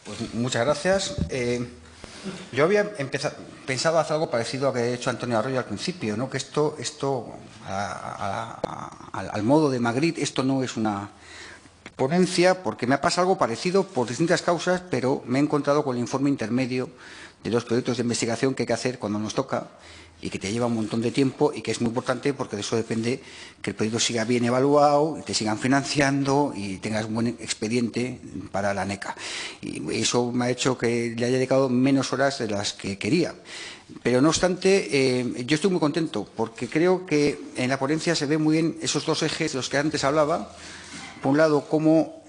Pues muchas gracias. Yo había pensado hacer algo parecido a lo que ha hecho Antonio Arroyo al principio, ¿no? Que al modo de Magritte, esto no es una ponencia, porque me ha pasado algo parecido por distintas causas, pero me he encontrado con el informe intermedio de los proyectos de investigación que hay que hacer cuando nos toca y que te lleva un montón de tiempo y que es muy importante porque de eso depende que el proyecto siga bien evaluado, y te sigan financiando y tengas un buen expediente para la NECA. Y eso me ha hecho que le haya dedicado menos horas de las que quería. Pero, no obstante, yo estoy muy contento porque creo que en la ponencia se ven muy bien esos dos ejes de los que antes hablaba. Por un lado, cómo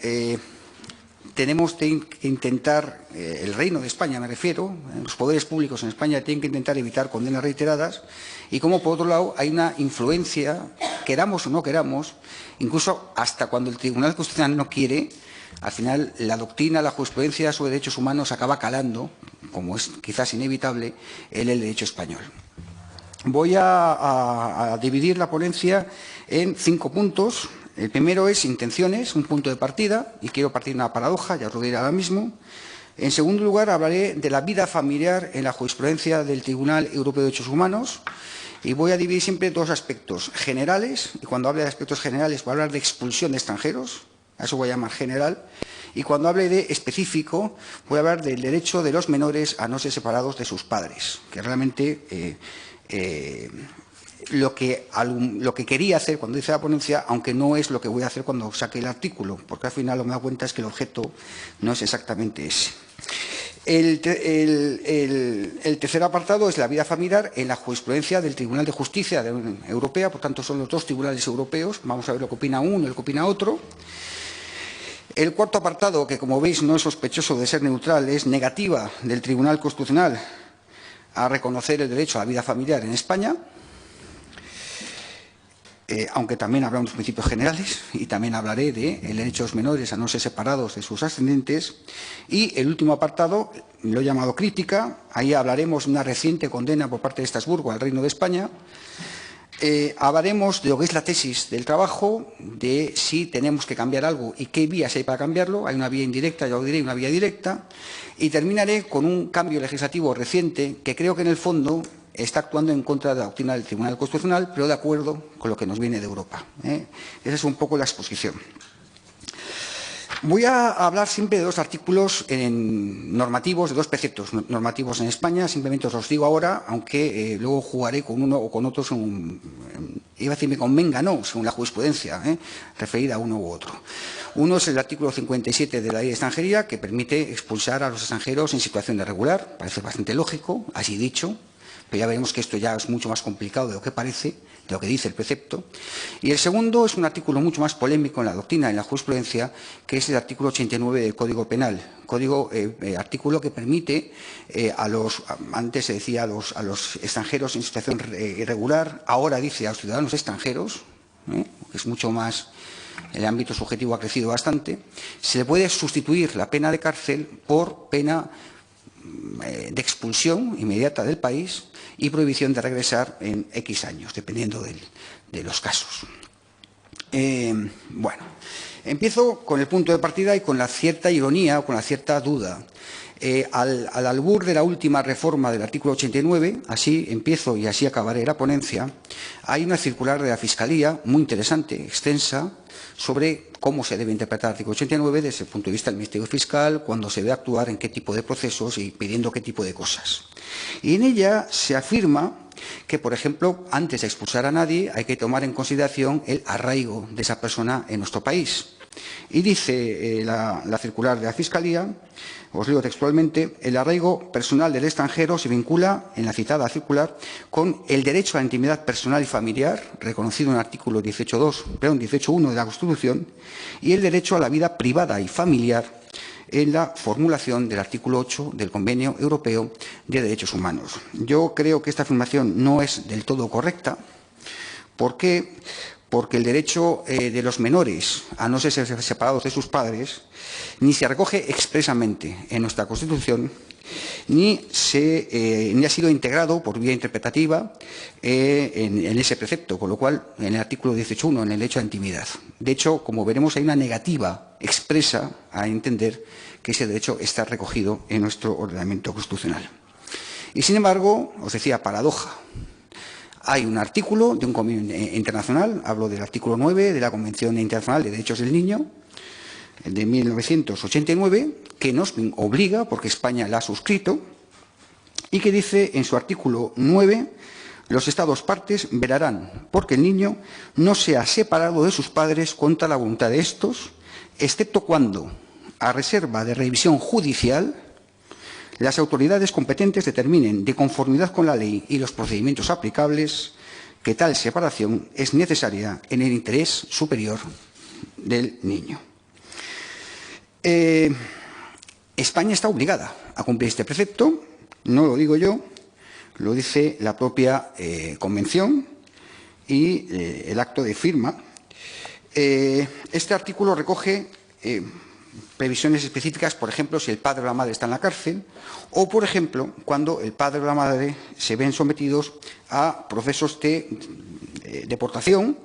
tenemos que intentar, el Reino de España me refiero, los poderes públicos en España tienen que intentar evitar condenas reiteradas, y cómo, por otro lado, hay una influencia, queramos o no queramos, incluso hasta cuando el Tribunal Constitucional no quiere, al final la doctrina, la jurisprudencia sobre derechos humanos acaba calando, como es quizás inevitable, en el derecho español. Voy a dividir la ponencia en 5 puntos. El primero es intenciones, un punto de partida, y quiero partir de una paradoja, ya os lo diré ahora mismo. En segundo lugar, hablaré de la vida familiar en la jurisprudencia del Tribunal Europeo de Derechos Humanos, y voy a dividir siempre dos aspectos generales, y cuando hable de aspectos generales voy a hablar de expulsión de extranjeros, a eso voy a llamar general, y cuando hable de específico voy a hablar del derecho de los menores a no ser separados de sus padres, que realmente lo que quería hacer cuando hice la ponencia, aunque no es lo que voy a hacer cuando saque el artículo, porque al final lo que me da cuenta es que el objeto no es exactamente ese. El tercer apartado es la vida familiar en la jurisprudencia del Tribunal de Justicia de la Unión Europea, por tanto son los dos tribunales europeos, vamos a ver lo que opina uno y lo que opina otro. El cuarto apartado, que como veis no es sospechoso de ser neutral, es negativa del Tribunal Constitucional a reconocer el derecho a la vida familiar en España, aunque también habrá unos principios generales, y también hablaré del derecho de los menores a no ser separados de sus ascendientes. Y el último apartado lo he llamado crítica. Ahí hablaremos de una reciente condena por parte de Estrasburgo al Reino de España. Hablaremos de lo que es la tesis del trabajo, de si tenemos que cambiar algo y qué vías hay para cambiarlo. Hay una vía indirecta, ya lo diré, y una vía directa. Y terminaré con un cambio legislativo reciente que creo que en el fondo está actuando en contra de la doctrina del Tribunal Constitucional, pero de acuerdo con lo que nos viene de Europa. Esa es un poco la exposición. Voy a hablar siempre de dos artículos normativos, de dos preceptos normativos en España. Simplemente os los digo ahora, aunque luego jugaré con uno o con otro, iba a decirme con venga, no, según la jurisprudencia, referida a uno u otro. Uno es el artículo 57 de la Ley de Extranjería, que permite expulsar a los extranjeros en situación irregular. Parece bastante lógico, así dicho, pero ya veremos que esto ya es mucho más complicado de lo que parece, de lo que dice el precepto. Y el segundo es un artículo mucho más polémico en la doctrina, en la jurisprudencia, que es el artículo 89 del Código Penal. Artículo que permite antes se decía a los extranjeros en situación irregular, ahora dice a los ciudadanos extranjeros, que es mucho más, el ámbito subjetivo ha crecido bastante, se le puede sustituir la pena de cárcel por pena de expulsión inmediata del país y prohibición de regresar en X años, dependiendo de los casos. Bueno, empiezo con el punto de partida y con la cierta ironía o con la cierta duda. Al albur de la última reforma del artículo 89, así empiezo y así acabaré la ponencia, hay una circular de la Fiscalía muy interesante, extensa, sobre cómo se debe interpretar el artículo 89 desde el punto de vista del Ministerio Fiscal, cuando se debe actuar, en qué tipo de procesos y pidiendo qué tipo de cosas. Y en ella se afirma que, por ejemplo, antes de expulsar a nadie hay que tomar en consideración el arraigo de esa persona en nuestro país. Y dice la circular de la Fiscalía, os leo textualmente, el arraigo personal del extranjero se vincula, en la citada circular, con el derecho a la intimidad personal y familiar, reconocido en el artículo 18.1 de la Constitución, y el derecho a la vida privada y familiar en la formulación del artículo 8 del Convenio Europeo de Derechos Humanos. Yo creo que esta afirmación no es del todo correcta. ¿Por qué? Porque el derecho de los menores a no ser separados de sus padres ni se recoge expresamente en nuestra Constitución, ni ha sido integrado por vía interpretativa en ese precepto, con lo cual, en el artículo 18.1, en el derecho a la intimidad. De hecho, como veremos, hay una negativa expresa a entender que ese derecho está recogido en nuestro ordenamiento constitucional. Y, sin embargo, os decía, paradoja. Hay un artículo de un convenio internacional, hablo del artículo 9 de la Convención Internacional de Derechos del Niño, de 1989, que nos obliga, porque España la ha suscrito, y que dice en su artículo 9, los Estados partes velarán porque el niño no sea separado de sus padres contra la voluntad de estos, excepto cuando, a reserva de revisión judicial, las autoridades competentes determinen, de conformidad con la ley y los procedimientos aplicables, que tal separación es necesaria en el interés superior del niño. España está obligada a cumplir este precepto, no lo digo yo, lo dice la propia Convención y el acto de firma. Este artículo recoge previsiones específicas, por ejemplo, si el padre o la madre está en la cárcel, o, por ejemplo, cuando el padre o la madre se ven sometidos a procesos de deportación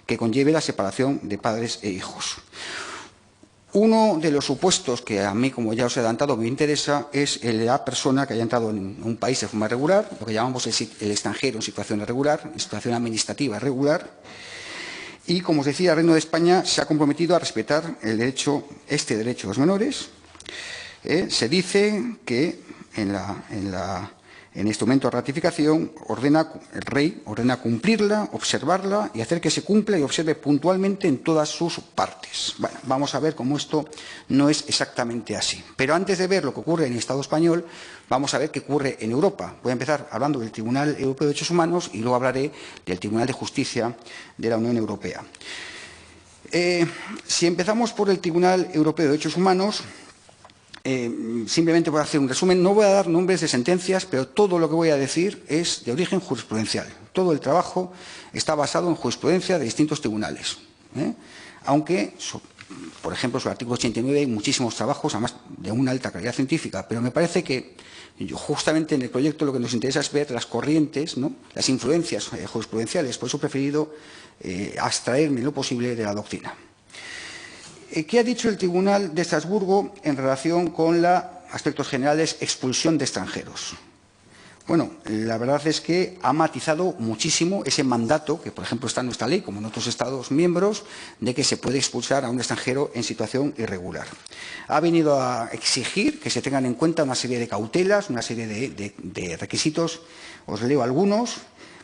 que conlleve la separación de padres e hijos. Uno de los supuestos que a mí, como ya os he adelantado, me interesa es el de la persona que haya entrado en un país de forma irregular, lo que llamamos el extranjero en situación irregular, en situación administrativa irregular. Y, como os decía, el Reino de España se ha comprometido a respetar este derecho de los menores. Se dice que en el instrumento de ratificación el rey ordena cumplirla, observarla y hacer que se cumpla y observe puntualmente en todas sus partes. Bueno, vamos a ver cómo esto no es exactamente así. Pero antes de ver lo que ocurre en el Estado español, vamos a ver qué ocurre en Europa. Voy a empezar hablando del Tribunal Europeo de Derechos Humanos y luego hablaré del Tribunal de Justicia de la Unión Europea. Si empezamos por el Tribunal Europeo de Derechos Humanos, simplemente voy a hacer un resumen. No voy a dar nombres de sentencias, pero todo lo que voy a decir es de origen jurisprudencial. Todo el trabajo está basado en jurisprudencia de distintos tribunales. Aunque, por ejemplo, sobre el artículo 89 hay muchísimos trabajos, además de una alta calidad científica, pero me parece que justamente en el proyecto lo que nos interesa es ver las corrientes, ¿no?, las influencias jurisprudenciales. Por eso he preferido abstraerme lo posible de la doctrina. ¿Qué ha dicho el Tribunal de Estrasburgo en relación con aspectos generales, expulsión de extranjeros? Bueno, la verdad es que ha matizado muchísimo ese mandato, que por ejemplo está en nuestra ley, como en otros Estados miembros, de que se puede expulsar a un extranjero en situación irregular. Ha venido a exigir que se tengan en cuenta una serie de cautelas, una serie de requisitos. Os leo algunos.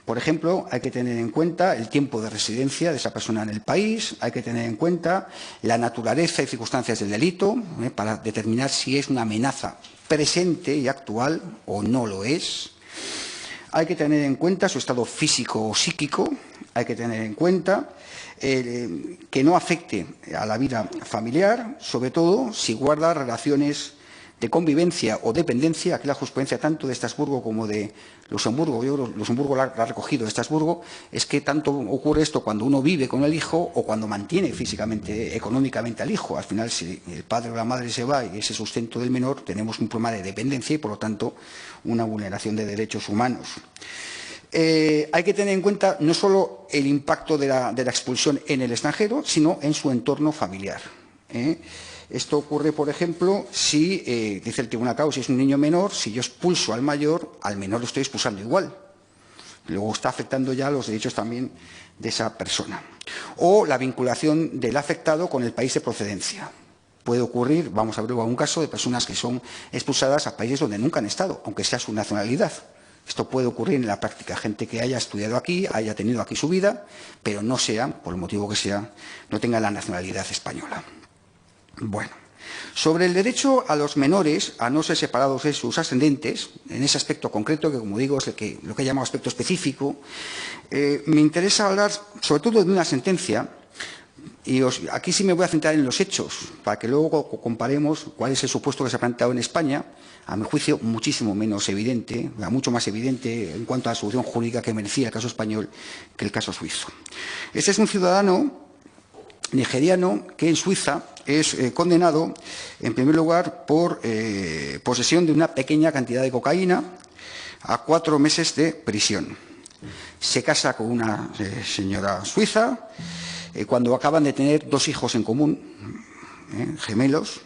Por ejemplo, hay que tener en cuenta el tiempo de residencia de esa persona en el país, hay que tener en cuenta la naturaleza y circunstancias del delito, para determinar si es una amenaza presente y actual o no lo es. Hay que tener en cuenta su estado físico o psíquico, hay que tener en cuenta que no afecte a la vida familiar, sobre todo si guarda relaciones de convivencia o dependencia. Aquí la jurisprudencia tanto de Estrasburgo como de Luxemburgo, yo creo que Luxemburgo la ha recogido de Estrasburgo, es que tanto ocurre esto cuando uno vive con el hijo o cuando mantiene físicamente, económicamente al hijo. Al final, si el padre o la madre se va y ese sustento del menor, tenemos un problema de dependencia y, por lo tanto, una vulneración de derechos humanos. Hay que tener en cuenta no solo el impacto de la expulsión en el extranjero, sino en su entorno familiar. Esto ocurre, por ejemplo, si, dice el Tribunal Causa, si es un niño menor, si yo expulso al mayor, al menor lo estoy expulsando igual. Luego está afectando ya los derechos también de esa persona. O la vinculación del afectado con el país de procedencia. Puede ocurrir, vamos a ver luego un caso de personas que son expulsadas a países donde nunca han estado, aunque sea su nacionalidad. Esto puede ocurrir en la práctica. Gente que haya estudiado aquí, haya tenido aquí su vida, pero no sea, por el motivo que sea, no tenga la nacionalidad española. Bueno, sobre el derecho a los menores a no ser separados de sus ascendentes, en ese aspecto concreto, que como digo es lo que he llamado aspecto específico, me interesa hablar sobre todo de una sentencia, y aquí sí me voy a centrar en los hechos, para que luego comparemos cuál es el supuesto que se ha planteado en España, a mi juicio muchísimo menos evidente, mucho más evidente en cuanto a la solución jurídica que merecía el caso español que el caso suizo. Este es un ciudadano nigeriano que en Suiza es condenado, en primer lugar, por posesión de una pequeña cantidad de cocaína a 4 meses de prisión. Se casa con una señora suiza cuando acaban de tener 2 hijos en común, gemelos.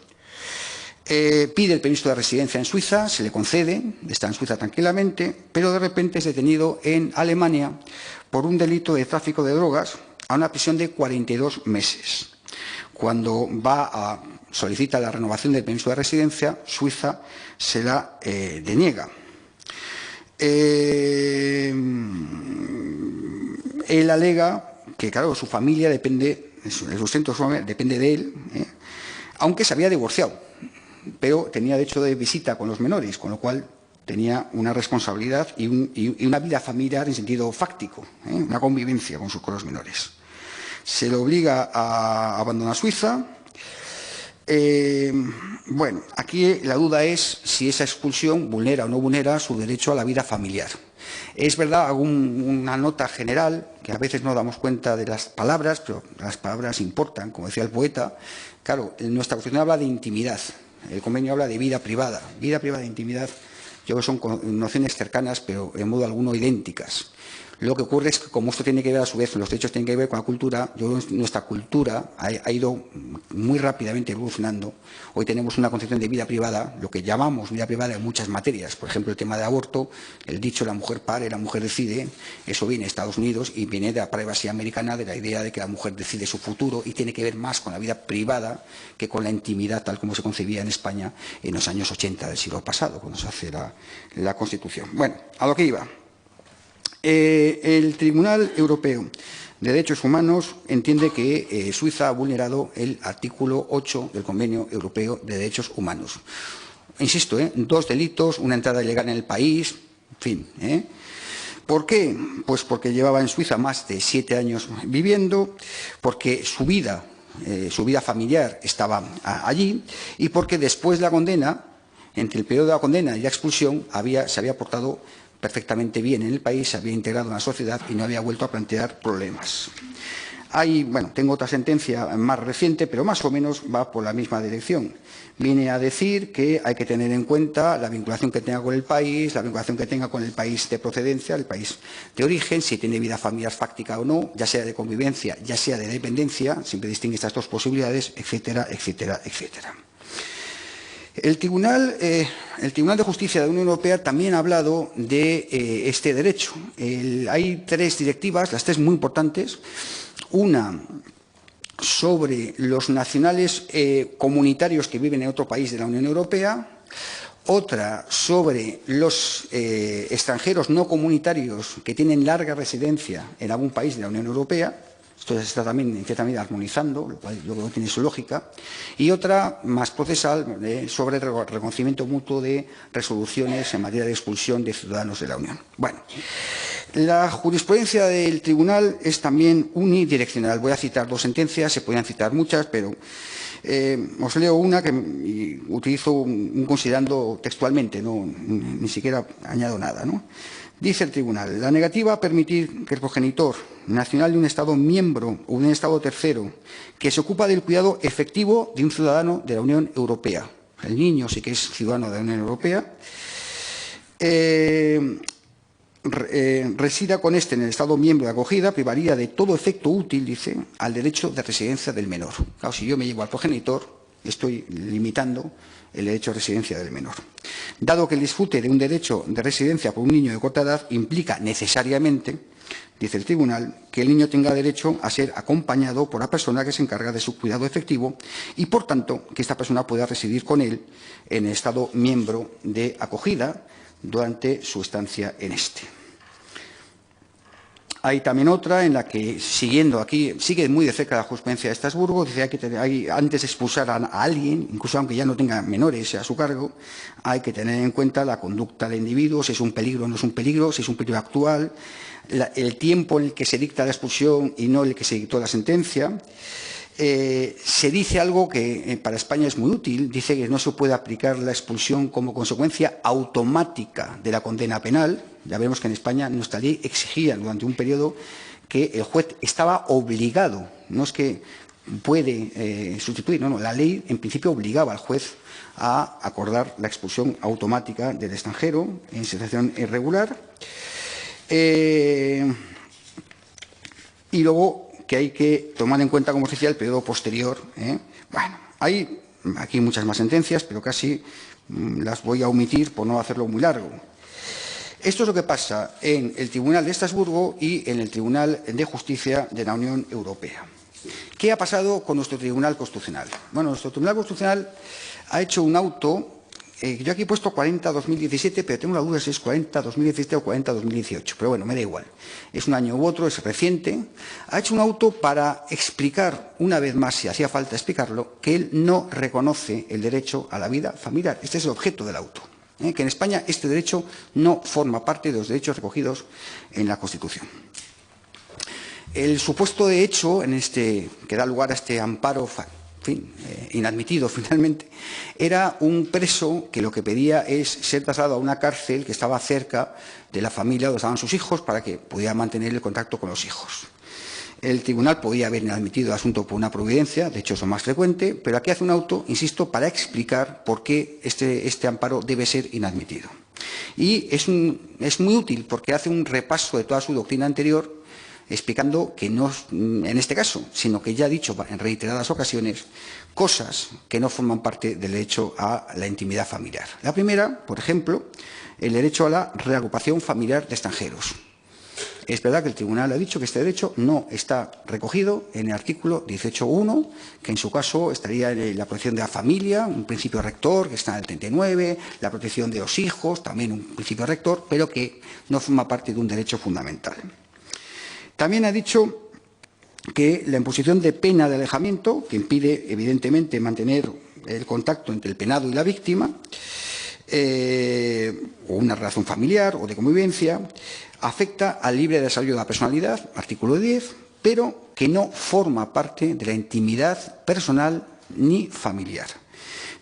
Pide el permiso de residencia en Suiza, se le concede, está en Suiza tranquilamente, pero de repente es detenido en Alemania por un delito de tráfico de drogas a una prisión de 42 meses. Cuando solicita la renovación del permiso de residencia, Suiza se la deniega. Él alega que, claro, su familia depende, el sustento de su familia depende de él, aunque se había divorciado, pero tenía derecho de visita con los menores, con lo cual tenía una responsabilidad y una vida familiar en sentido fáctico, una convivencia con los menores. Se le obliga a abandonar Suiza. Bueno, aquí la duda es si esa expulsión vulnera o no vulnera su derecho a la vida familiar. Es verdad, hago una nota general, que a veces no damos cuenta de las palabras, pero las palabras importan, como decía el poeta. Claro, nuestra Constitución habla de intimidad, el convenio habla de vida privada. Vida privada e intimidad, yo creo que son nociones cercanas, pero en modo alguno idénticas. Lo que ocurre es que, como esto tiene que ver, a su vez, los derechos tienen que ver con la cultura, yo creo que nuestra cultura ha ido muy rápidamente evolucionando. Hoy tenemos una concepción de vida privada, lo que llamamos vida privada en muchas materias. Por ejemplo, el tema de aborto, el dicho la mujer pare, la mujer decide, eso viene de Estados Unidos y viene de la privacidad americana, de la idea de que la mujer decide su futuro y tiene que ver más con la vida privada que con la intimidad tal como se concebía en España en los años 80 del siglo pasado, cuando se hace la Constitución. Bueno, a lo que iba. El Tribunal Europeo de Derechos Humanos entiende que Suiza ha vulnerado el artículo 8 del Convenio Europeo de Derechos Humanos. Insisto, 2 delitos, una entrada ilegal en el país, en fin. ¿Por qué? Pues porque llevaba en Suiza más de 7 años viviendo, porque su vida familiar estaba allí y porque después de la condena, entre el periodo de la condena y la expulsión, se había portado perfectamente bien en el país, se había integrado en la sociedad y no había vuelto a plantear problemas. Tengo otra sentencia más reciente, pero más o menos va por la misma dirección. Viene a decir que hay que tener en cuenta la vinculación que tenga con el país, la vinculación que tenga con el país de procedencia, el país de origen, si tiene vida familiar fáctica o no, ya sea de convivencia, ya sea de dependencia, siempre distingue estas 2 posibilidades, etcétera, etcétera, etcétera. El Tribunal de Justicia de la Unión Europea también ha hablado de este derecho. Hay 3 directivas, las 3 muy importantes. Una sobre los nacionales comunitarios que viven en otro país de la Unión Europea. Otra sobre los extranjeros no comunitarios que tienen larga residencia en algún país de la Unión Europea. Esto se está también, en cierta medida, armonizando, lo cual yo creo que tiene su lógica. Y otra, más procesal, sobre el reconocimiento mutuo de resoluciones en materia de expulsión de ciudadanos de la Unión. Bueno, la jurisprudencia del Tribunal es también unidireccional. Voy a citar 2 sentencias, se podrían citar muchas, pero os leo una que utilizo un considerando textualmente, ni siquiera añado nada, ¿no? Dice el Tribunal, la negativa a permitir que el progenitor nacional de un Estado miembro o de un Estado tercero que se ocupa del cuidado efectivo de un ciudadano de la Unión Europea, el niño sí que es ciudadano de la Unión Europea, resida con éste en el Estado miembro de acogida, privaría de todo efecto útil, dice, al derecho de residencia del menor. Claro, si yo me llevo al progenitor, estoy limitando el derecho de residencia del menor. Dado que el disfrute de un derecho de residencia por un niño de corta edad implica necesariamente, dice el Tribunal, que el niño tenga derecho a ser acompañado por la persona que se encarga de su cuidado efectivo y, por tanto, que esta persona pueda residir con él en el Estado miembro de acogida durante su estancia en este. Hay también otra en la que, siguiendo aquí, sigue muy de cerca la jurisprudencia de Estrasburgo, dice que antes de expulsar a alguien, incluso aunque ya no tenga menores a su cargo, hay que tener en cuenta la conducta del individuo, si es un peligro o no es un peligro, si es un peligro actual, el tiempo en el que se dicta la expulsión y no el que se dictó la sentencia. Se dice algo que para España es muy útil, dice que no se puede aplicar la expulsión como consecuencia automática de la condena penal. Ya vemos que en España nuestra ley exigía durante un periodo que el juez estaba obligado, no es que puede sustituir, no, la ley en principio obligaba al juez a acordar la expulsión automática del extranjero en situación irregular. Y luego que hay que tomar en cuenta, como decía, el periodo posterior. Bueno, hay aquí hay muchas más sentencias, pero casi las voy a omitir por no hacerlo muy largo. Esto es lo que pasa en el Tribunal de Estrasburgo y en el Tribunal de Justicia de la Unión Europea. ¿Qué ha pasado con nuestro Tribunal Constitucional? Bueno, nuestro Tribunal Constitucional ha hecho un auto, yo aquí he puesto 40-2017, pero tengo la duda si es 40-2017 o 40-2018, pero bueno, me da igual. Es un año u otro, es reciente. Ha hecho un auto para explicar, una vez más, si hacía falta explicarlo, que él no reconoce el derecho a la vida familiar. Este es el objeto del auto. Que en España este derecho no forma parte de los derechos recogidos en la Constitución. El supuesto de hecho que da lugar a este amparo inadmitido finalmente, era un preso que lo que pedía es ser trasladado a una cárcel que estaba cerca de la familia donde estaban sus hijos para que pudiera mantener el contacto con los hijos. El tribunal podía haber inadmitido el asunto por una providencia, de hecho es lo más frecuente, pero aquí hace un auto, insisto, para explicar por qué este amparo debe ser inadmitido. Y es muy útil porque hace un repaso de toda su doctrina anterior, explicando que no en este caso, sino que ya ha dicho en reiteradas ocasiones cosas que no forman parte del derecho a la intimidad familiar. La primera, por ejemplo, el derecho a la reagrupación familiar de extranjeros. Es verdad que el tribunal ha dicho que este derecho no está recogido en el artículo 18.1, que en su caso estaría en la protección de la familia, un principio rector que está en el 39, la protección de los hijos, también un principio rector, pero que no forma parte de un derecho fundamental. También ha dicho que la imposición de pena de alejamiento, que impide evidentemente mantener el contacto entre el penado y la víctima, o una relación familiar o de convivencia, afecta al libre desarrollo de la personalidad, artículo 10, pero que no forma parte de la intimidad personal ni familiar.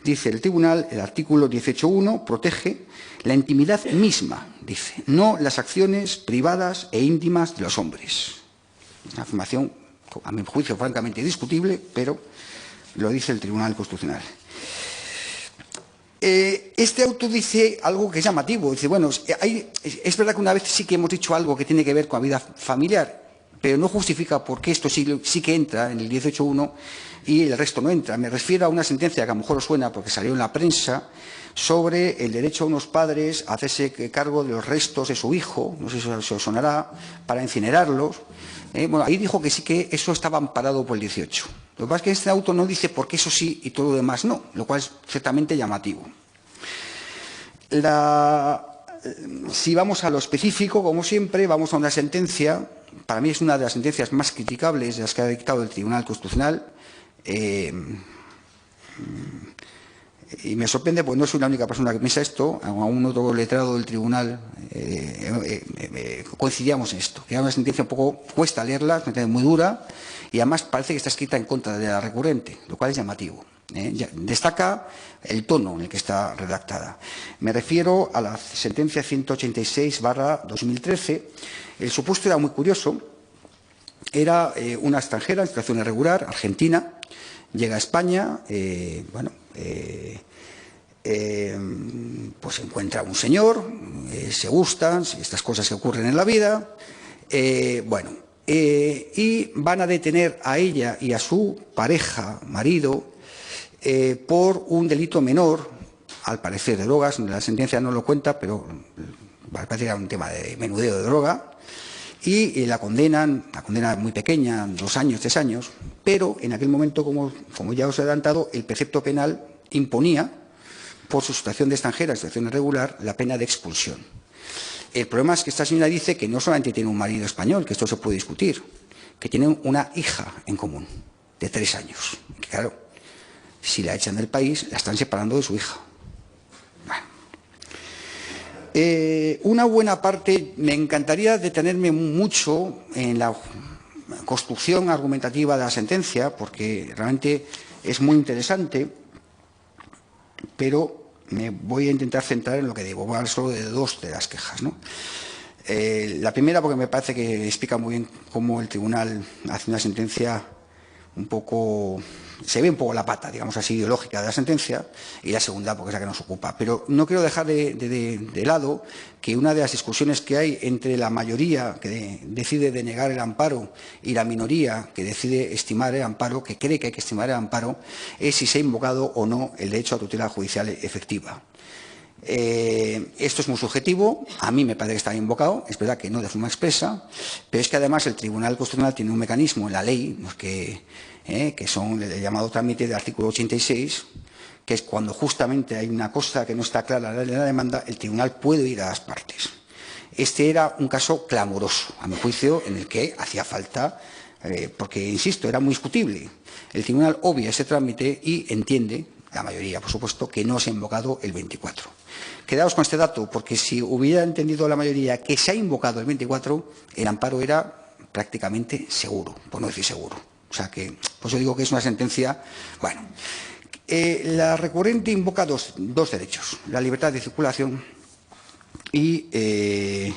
Dice el tribunal, el artículo 18.1 protege la intimidad misma, dice, no las acciones privadas e íntimas de los hombres. Una afirmación, a mi juicio, francamente discutible, pero lo dice el Tribunal Constitucional. Este auto dice algo que es llamativo. Dice, bueno, es verdad que una vez sí que hemos dicho algo que tiene que ver con la vida familiar, pero no justifica por qué esto sí que entra en el 18.1 y el resto no entra. Me refiero a una sentencia que a lo mejor os suena porque salió en la prensa sobre el derecho a unos padres a hacerse cargo de los restos de su hijo, no sé si os sonará, para incinerarlos. Bueno, ahí dijo que sí que eso estaba amparado por el 18. Lo que pasa es que este auto no dice por qué eso sí y todo lo demás no, lo cual es ciertamente llamativo. Si vamos a lo específico, como siempre, vamos a una sentencia, para mí es una de las sentencias más criticables de las que ha dictado el Tribunal Constitucional, y me sorprende porque no soy la única persona que piensa esto, a un otro letrado del tribunal coincidíamos en esto, que era una sentencia un poco, cuesta leerla, una sentencia muy dura, y además parece que está escrita en contra de la recurrente, lo cual es llamativo. Destaca el tono en el que está redactada. Me refiero a la sentencia 186/2013. El supuesto era muy curioso. Era una extranjera en situación irregular, argentina, llega a España, pues encuentra a un señor, se gustan, estas cosas que ocurren en la vida, y van a detener a ella y a su pareja, marido, por un delito menor, al parecer de drogas. La sentencia no lo cuenta, pero parece que era un tema de menudeo de droga, y la condena muy pequeña, 2 años, 3 años, pero en aquel momento, como ya os he adelantado, el precepto penal imponía, por su situación de extranjera, situación irregular, la pena de expulsión. El problema es que esta señora dice que no solamente tiene un marido español, que esto se puede discutir, que tiene una hija en común, de 3 años. Que, claro, si la echan del país, la están separando de su hija. Una buena parte, me encantaría detenerme mucho en la construcción argumentativa de la sentencia, porque realmente es muy interesante, pero me voy a intentar centrar en lo que digo. Voy a hablar solo de 2 de las quejas, ¿no? La primera, porque me parece que explica muy bien cómo el tribunal hace una sentencia se ve un poco la pata, digamos así, ideológica de la sentencia, y la segunda porque es la que nos ocupa. Pero no quiero dejar de lado que una de las discusiones que hay entre la mayoría que decide denegar el amparo y la minoría que decide estimar el amparo, que cree que hay que estimar el amparo, es si se ha invocado o no el derecho a tutela judicial efectiva. Esto es muy subjetivo, a mí me parece que está invocado, es verdad que no de forma expresa, pero es que además el Tribunal Constitucional tiene un mecanismo en la ley, que son el llamado trámite del artículo 86, que es cuando justamente hay una cosa que no está clara en la demanda, el tribunal puede ir a las partes. Este era un caso clamoroso, a mi juicio, en el que hacía falta, porque, insisto, era muy discutible. El tribunal obvia ese trámite y entiende, la mayoría, por supuesto, que no se ha invocado el 24. Quedaos con este dato, porque si hubiera entendido la mayoría que se ha invocado el 24, el amparo era prácticamente seguro, por no decir seguro. O sea que, pues yo digo que es una sentencia, bueno. La recurrente invoca dos derechos, la libertad de circulación y, de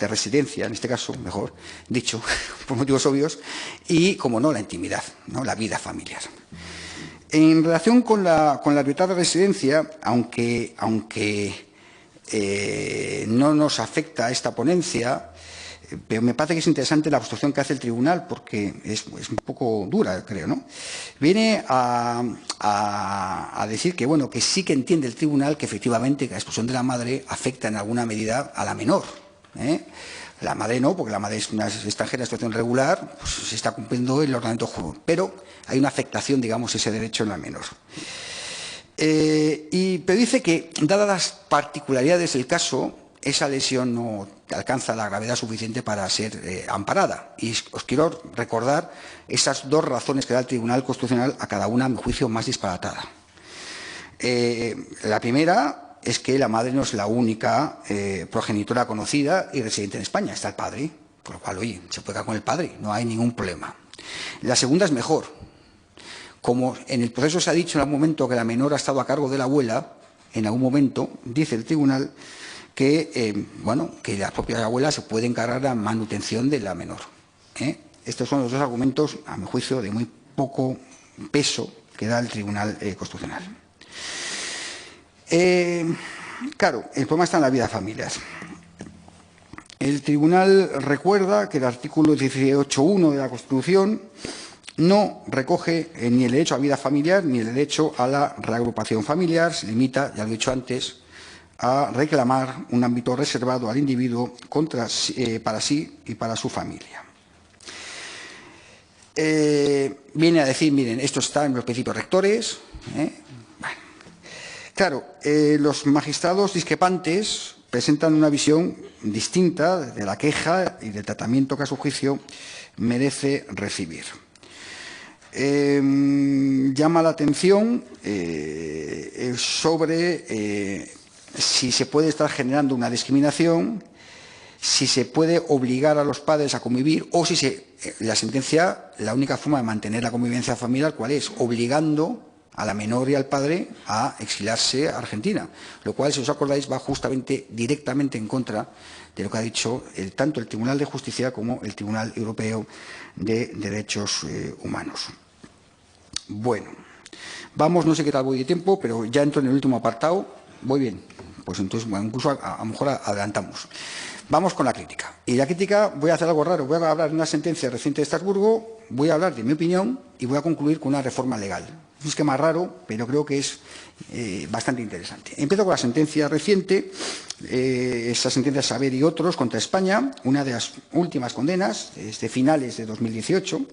residencia, en este caso, mejor dicho, por motivos obvios, y, como no, la intimidad, ¿no? La vida familiar. En relación con la libertad de residencia, aunque no nos afecta esta ponencia, pero me parece que es interesante la obstrucción que hace el tribunal, porque es un poco dura, creo, ¿no? Viene a decir que, bueno, que sí que entiende el tribunal que efectivamente la expulsión de la madre afecta en alguna medida a la menor, ¿eh? La madre no, porque la madre es una extranjera en situación regular, pues se está cumpliendo el ordenamiento jurídico, pero hay una afectación, digamos, ese derecho en la menor. Pero dice que, dadas las particularidades del caso, esa lesión no alcanza la gravedad suficiente para ser amparada. Y os quiero recordar esas dos razones que da el Tribunal Constitucional, a cada una, a mi juicio, más disparatada. La primera es que la madre no es la única progenitora conocida y residente en España. Está el padre, con lo cual, oye, se puede quedar con el padre, no hay ningún problema. La segunda es mejor. Como en el proceso se ha dicho en algún momento que la menor ha estado a cargo de la abuela, en algún momento, dice el tribunal, que la propia abuela se puede encargar de la manutención de la menor. Estos son los dos argumentos, a mi juicio, de muy poco peso que da el Tribunal Constitucional. Claro, el problema está en la vida familiar. El tribunal recuerda que el artículo 18.1 de la Constitución no recoge ni el derecho a vida familiar ni el derecho a la reagrupación familiar. Se limita, ya lo he dicho antes, a reclamar un ámbito reservado al individuo para sí y para su familia. Viene a decir, miren, esto está en los principios rectores. Claro, los magistrados discrepantes presentan una visión distinta de la queja y del tratamiento que a su juicio merece recibir. Llama la atención sobre si se puede estar generando una discriminación, si se puede obligar a los padres a convivir o si la sentencia, la única forma de mantener la convivencia familiar, ¿cuál es? Obligando a la menor y al padre a exiliarse a Argentina, lo cual, si os acordáis, va justamente directamente en contra de lo que ha dicho tanto el Tribunal de Justicia como el Tribunal Europeo de Derechos Humanos. Bueno, vamos, no sé qué tal voy de tiempo, pero ya entro en el último apartado. Voy bien, pues entonces, bueno, incluso a lo mejor adelantamos. Vamos con la crítica. Y la crítica, voy a hacer algo raro, voy a hablar de una sentencia reciente de Estrasburgo, voy a hablar de mi opinión y voy a concluir con una reforma legal. Es un esquema raro, pero creo que es bastante interesante. Empiezo con la sentencia reciente, esa sentencia Saber y otros contra España, una de las últimas condenas, de finales de 2018,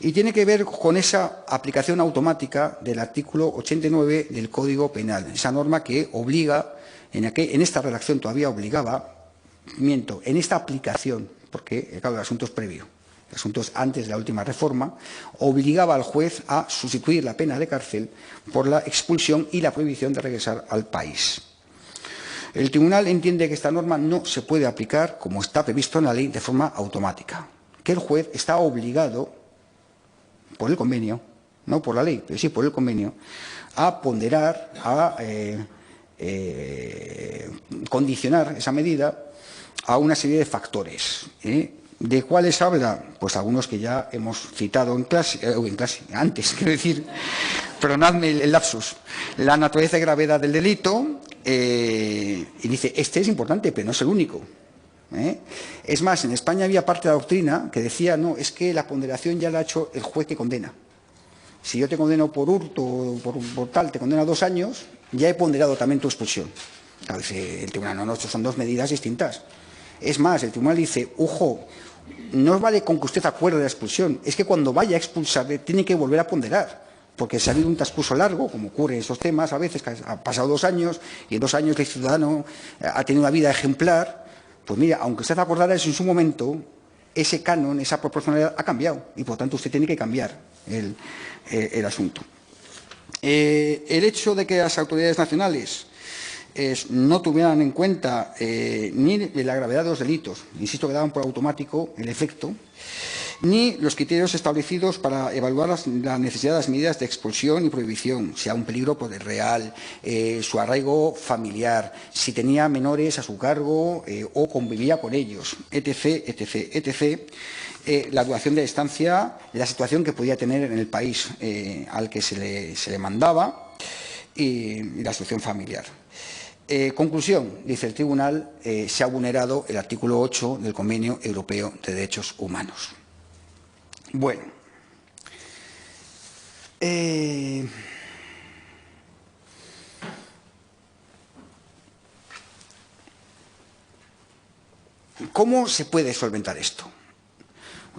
y tiene que ver con esa aplicación automática del artículo 89 del Código Penal, esa norma que obliga, en esta redacción todavía obligaba, en esta aplicación, porque claro, el asunto es previo, el asunto es antes de la última reforma, obligaba al juez a sustituir la pena de cárcel por la expulsión y la prohibición de regresar al país. El tribunal entiende que esta norma no se puede aplicar, como está previsto en la ley, de forma automática, que el juez está obligado, por el convenio, no por la ley, pero sí por el convenio, a ponderar, a condicionar esa medida a una serie de factores. ¿De cuáles habla? Pues algunos que ya hemos citado en clase antes, quiero decir, perdonadme el lapsus. La naturaleza y gravedad del delito, y dice, este es importante, pero no es el único. Es más, en España había parte de la doctrina que decía, no, es que la ponderación ya la ha hecho el juez que condena. Si yo te condeno por hurto o por tal, te condeno a 2 años, ya he ponderado también tu expulsión. Claro, dice el tribunal, no, estos son 2 medidas distintas. Es más, el tribunal dice, ojo, no vale con que usted acuerde de la expulsión, es que cuando vaya a expulsarle tiene que volver a ponderar, porque si ha habido un transcurso largo, como ocurre en esos temas a veces, que ha pasado 2 años y en 2 años el ciudadano ha tenido una vida ejemplar, pues mira, aunque usted acordara eso en su momento, ese canon, esa proporcionalidad ha cambiado y por tanto usted tiene que cambiar el asunto. El hecho de que las autoridades nacionales no tuvieran en cuenta ni la gravedad de los delitos, insisto que daban por automático el efecto, ni los criterios establecidos para evaluar la necesidad de las medidas de expulsión y prohibición, sea un peligro poder real, su arraigo familiar, si tenía menores a su cargo o convivía con ellos, etc., etc., etc., la duración de la estancia, la situación que podía tener en el país al que se le mandaba y la situación familiar. Conclusión, dice el tribunal, se ha vulnerado el artículo 8 del Convenio Europeo de Derechos Humanos. Bueno, ¿cómo se puede solventar esto?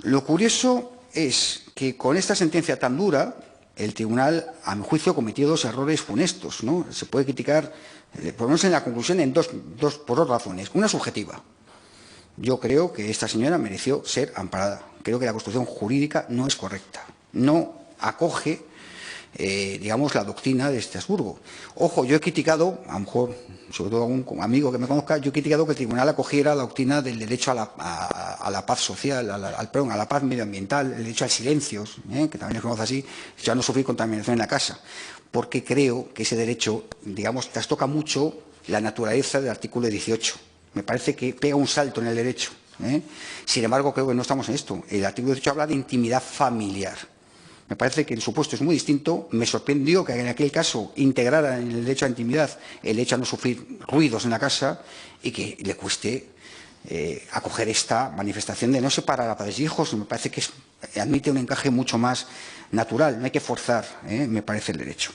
Lo curioso es que con esta sentencia tan dura, el tribunal, a mi juicio, ha cometido 2 errores funestos, ¿no? Se puede criticar, por lo menos en la conclusión, por 2 razones. Una subjetiva. Yo creo que esta señora mereció ser amparada. Creo que la construcción jurídica no es correcta. No acoge, digamos, la doctrina de Estrasburgo. Ojo, yo he criticado, a lo mejor, sobre todo a un amigo que me conozca, yo he criticado que el tribunal acogiera la doctrina del derecho a la paz social, a la paz medioambiental, el derecho al silencio, que también se conoce así, ya no sufrir contaminación en la casa, porque creo que ese derecho, digamos, trastoca mucho la naturaleza del artículo 18. Me parece que pega un salto en el derecho. Sin embargo, creo que no estamos en esto. El artículo 18 habla de intimidad familiar. Me parece que el supuesto es muy distinto. Me sorprendió que en aquel caso integrara en el derecho a la intimidad el derecho a no sufrir ruidos en la casa y que le cueste acoger esta manifestación de no separar a padres y hijos. Me parece que admite un encaje mucho más natural. No hay que forzar, me parece, el derecho.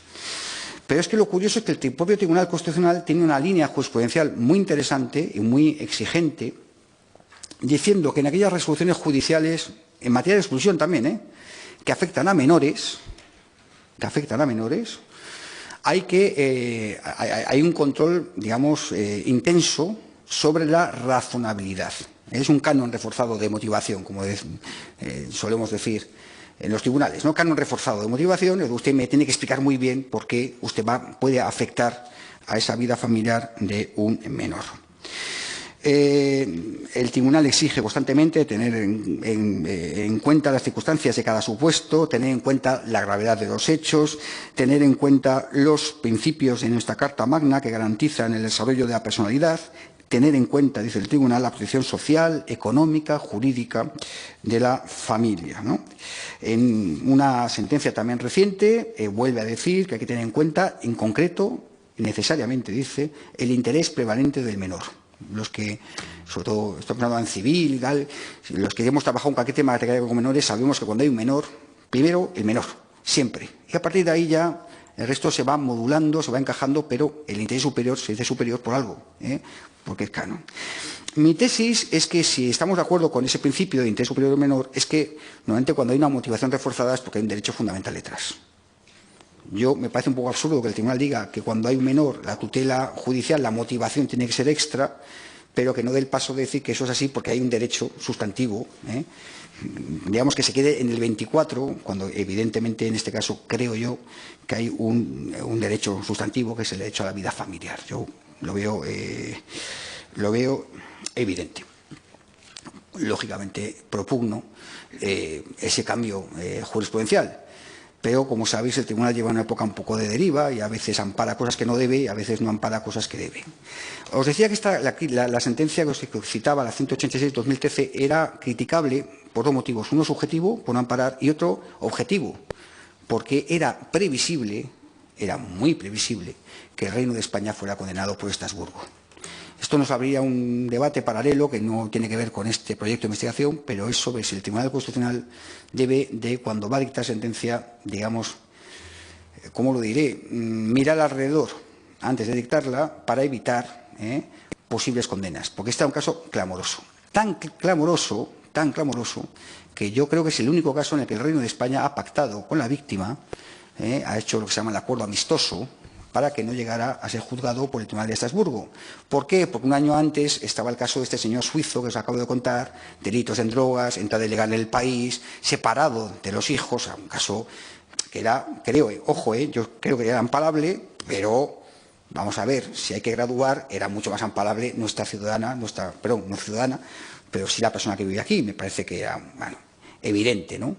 Pero es que lo curioso es que el propio Tribunal Constitucional tiene una línea jurisprudencial muy interesante y muy exigente, diciendo que en aquellas resoluciones judiciales, en materia de expulsión también, que afectan a menores, hay un control, digamos, intenso sobre la razonabilidad. Es un canon reforzado de motivación, como solemos decir en los tribunales, ¿no? Canon reforzado de motivación, usted me tiene que explicar muy bien por qué usted puede afectar a esa vida familiar de un menor. El tribunal exige constantemente tener en cuenta las circunstancias de cada supuesto, tener en cuenta la gravedad de los hechos, tener en cuenta los principios de nuestra Carta Magna que garantizan el desarrollo de la personalidad, tener en cuenta, dice el tribunal, la protección social, económica, jurídica de la familia, ¿no? En una sentencia también reciente vuelve a decir que hay que tener en cuenta, en concreto, necesariamente dice, el interés prevalente del menor. Los que, sobre todo, estamos hablando en civil y tal, los que hemos trabajado en cualquier tema que tenga que ver con menores, sabemos que cuando hay un menor, primero el menor, siempre. Y a partir de ahí ya el resto se va modulando, se va encajando, pero el interés superior se dice superior por algo, porque es canon. Mi tesis es que si estamos de acuerdo con ese principio de interés superior del menor, es que normalmente cuando hay una motivación reforzada es porque hay un derecho fundamental detrás. Me parece un poco absurdo que el tribunal diga que cuando hay un menor, la tutela judicial, la motivación tiene que ser extra, pero que no dé el paso de decir que eso es así porque hay un derecho sustantivo, digamos que se quede en el 24, cuando evidentemente en este caso creo yo que hay un derecho sustantivo que es el derecho a la vida familiar. Yo lo veo evidente. Lógicamente propugno ese cambio jurisprudencial. Pero, como sabéis, el Tribunal lleva una época un poco de deriva y a veces ampara cosas que no debe y a veces no ampara cosas que debe. Os decía que la sentencia que os citaba, la 186-2013, era criticable por dos motivos. Uno subjetivo, por no amparar, y otro objetivo, porque era previsible, era muy previsible, que el Reino de España fuera condenado por Estrasburgo. Esto nos abriría un debate paralelo que no tiene que ver con este proyecto de investigación, pero es sobre si el Tribunal Constitucional debe de, cuando va a dictar sentencia, digamos, ¿cómo lo diré?, mirar alrededor antes de dictarla para evitar posibles condenas, porque este es un caso clamoroso. Tan clamoroso, que yo creo que es el único caso en el que el Reino de España ha pactado con la víctima, ha hecho lo que se llama el acuerdo amistoso, para que no llegara a ser juzgado por el Tribunal de Estrasburgo. ¿Por qué? Porque un año antes estaba el caso de este señor suizo que os acabo de contar, delitos en drogas, entrada ilegal en el país, separado de los hijos, un caso que era, creo, yo creo que era amparable, pero vamos a ver, si hay que graduar, era mucho más amparable no ciudadana, pero sí la persona que vive aquí. Me parece que era, bueno, evidente, ¿no?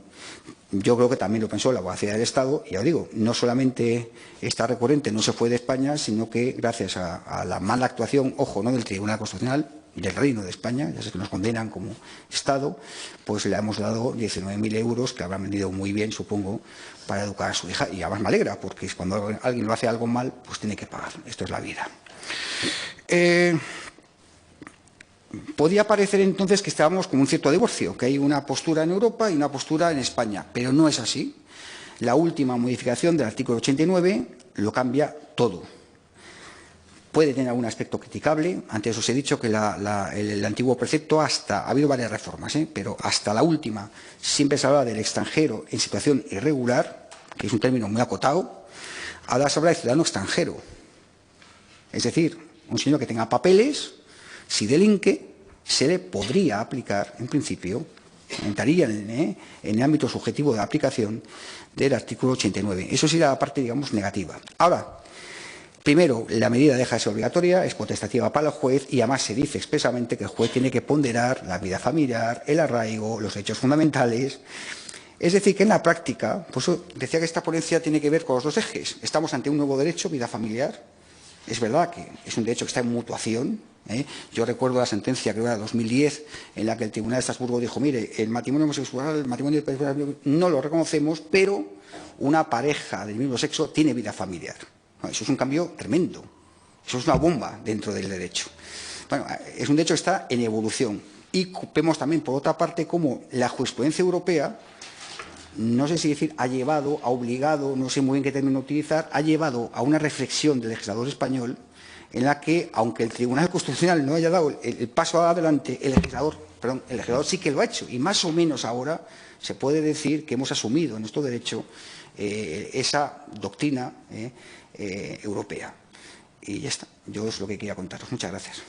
Yo creo que también lo pensó la Abogacía del Estado, y ya os digo, no solamente esta recurrente no se fue de España, sino que gracias a la mala actuación, ojo, no del Tribunal Constitucional y del Reino de España, ya sé que nos condenan como Estado, pues le hemos dado 19.000 euros, que habrán vendido muy bien, supongo, para educar a su hija. Y además me alegra, porque cuando alguien lo hace algo mal, pues tiene que pagar. Esto es la vida. Podía parecer entonces que estábamos con un cierto divorcio, que hay una postura en Europa y una postura en España, pero no es así. La última modificación del artículo 89 lo cambia todo. Puede tener algún aspecto criticable. Antes os he dicho que el antiguo precepto ha habido varias reformas, pero hasta la última siempre se hablaba del extranjero en situación irregular, que es un término muy acotado. Ahora se habla de ciudadano extranjero. Es decir, un señor que tenga papeles, si delinque, se le podría aplicar, en principio, entraría en el ámbito subjetivo de aplicación del artículo 89. Eso sería la parte, digamos, negativa. Ahora, primero, la medida deja de ser obligatoria, es potestativa para el juez, y además se dice expresamente que el juez tiene que ponderar la vida familiar, el arraigo, los derechos fundamentales. Es decir, que en la práctica, pues decía que esta ponencia tiene que ver con los dos ejes. Estamos ante un nuevo derecho, vida familiar. Es verdad que es un derecho que está en mutuación. Yo recuerdo la sentencia, creo que era de 2010, en la que el Tribunal de Estrasburgo dijo, mire, el matrimonio homosexual, el matrimonio no lo reconocemos, pero una pareja del mismo sexo tiene vida familiar. Eso es un cambio tremendo. Eso es una bomba dentro del derecho. Bueno, es un derecho que está en evolución. Y vemos también, por otra parte, cómo la jurisprudencia europea, no sé si decir ha llevado, ha obligado, no sé muy bien qué término utilizar, ha llevado a una reflexión del legislador español en la que, aunque el Tribunal Constitucional no haya dado el paso adelante, el legislador sí que lo ha hecho. Y más o menos ahora se puede decir que hemos asumido en nuestro derecho esa doctrina europea. Y ya está. Yo es lo que quería contaros. Muchas gracias.